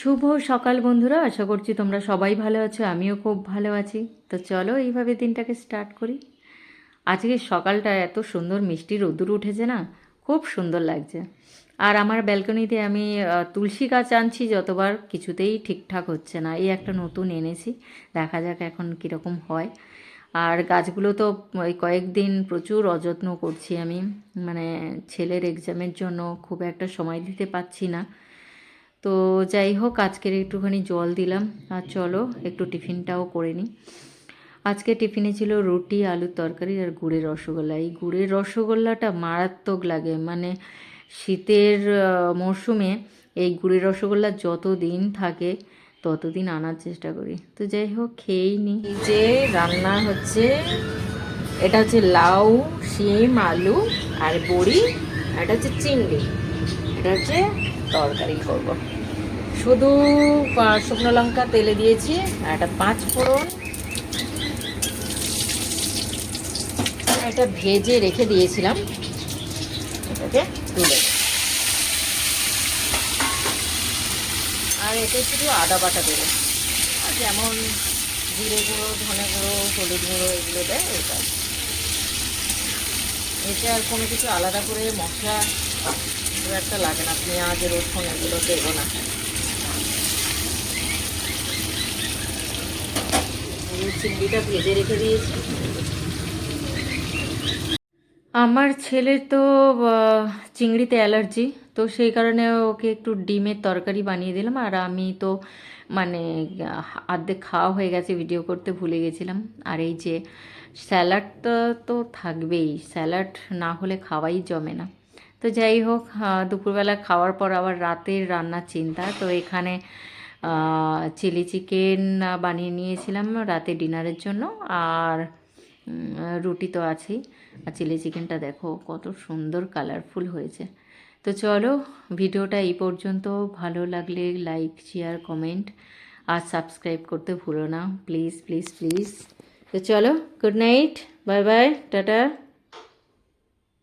শুভ সকাল বন্ধুরা, আশা করছি তোমরা সবাই ভালো আছো। আমিও খুব ভালো আছি। তো চলো এইভাবে দিনটাকে স্টার্ট করি। আজকে সকালটা এত সুন্দর মিষ্টি রোদ্দুর উঠেছে না, খুব সুন্দর লাগছে। আর আমার ব্যালকনিতে আমি তুলসী গাছ আনছি যতবার, কিছুতেই ঠিকঠাক হচ্ছে না। এই একটা নতুন এনেছি, দেখা যাক এখন কীরকম হয়। আর গাছগুলো তো ওই কয়েকদিন প্রচুর অযত্ন করছি আমি, মানে ছেলের এক্সামের জন্য খুব একটা সময় দিতে পারছি না। তো যাই হোক, আজকের একটুখানি জল দিলাম। আর চলো একটু টিফিনটাও করে নিই। আজকে টিফিনে ছিল রুটি, আলুর তরকারি আর গুড়ের রসগোল্লা। এই গুড়ের রসগোল্লাটা মারাত্মক লাগে, মানে শীতের মরশুমে এই গুড়ের রসগোল্লা যত দিন থাকে ততদিন আনার চেষ্টা করি। তো যাই হোক, খেয়েই নিই। এই যে রান্না হচ্ছে, এটা হচ্ছে লাউ, শিম, আলু আর বড়ি, আর এটা হচ্ছে চিংড়ি। এটা হচ্ছে তরকারি করব। শুধু শুকনো লঙ্কা তেলে দিয়েছি, আর একটা 5 ফোড়ন, এটা ভেজে রেখে দিয়েছিলাম, এটাকে তুলে। আর এতে শুধু আদা বাটা দেবো, আর যেমন জিরে গুঁড়ো, ধনে গুঁড়ো, হলুদ গুঁড়ো এগুলো দেয় ওইটা। এতে আর কোনো কিছু আলাদা করে মশলা খুব একটা লাগে না, পেঁয়াজ রসুন এগুলো দেবো না। চিংড়িটা ভেজে রেখে দিয়েছি। আমার ছেলের তো চিংড়িতে অ্যালার্জি, তো সেই কারণে ওকে একটু ডিমের তরকারি বানিয়ে দিলাম। আর আমি তো মানে আর্ধেক খাওয়া হয়ে গেছে, ভিডিও করতে ভুলে গেছিলাম। আর এই যে স্যালাড তো থাকবেই, স্যালাড না হলে খাওয়াই জমে না। তো যাই হোক, দুপুরবেলা খাওয়ার পর আবার রাতের রান্নার চিন্তা। তো এখানে চিলি চিকেন বানিয়ে নিয়েছিলাম রাতে ডিনারের জন্য। আর রুটি তো আছেই। আর চিলি চিকেনটা দেখো কত সুন্দর কালারফুল হয়েছে। তো চলো, ভিডিওটা এই পর্যন্ত। ভালো লাগলে লাইক, শেয়ার, কমেন্ট আর সাবস্ক্রাইব করতে ভুলো না, প্লিজ প্লিজ প্লিজ। তো চলো, good night, bye bye, tata.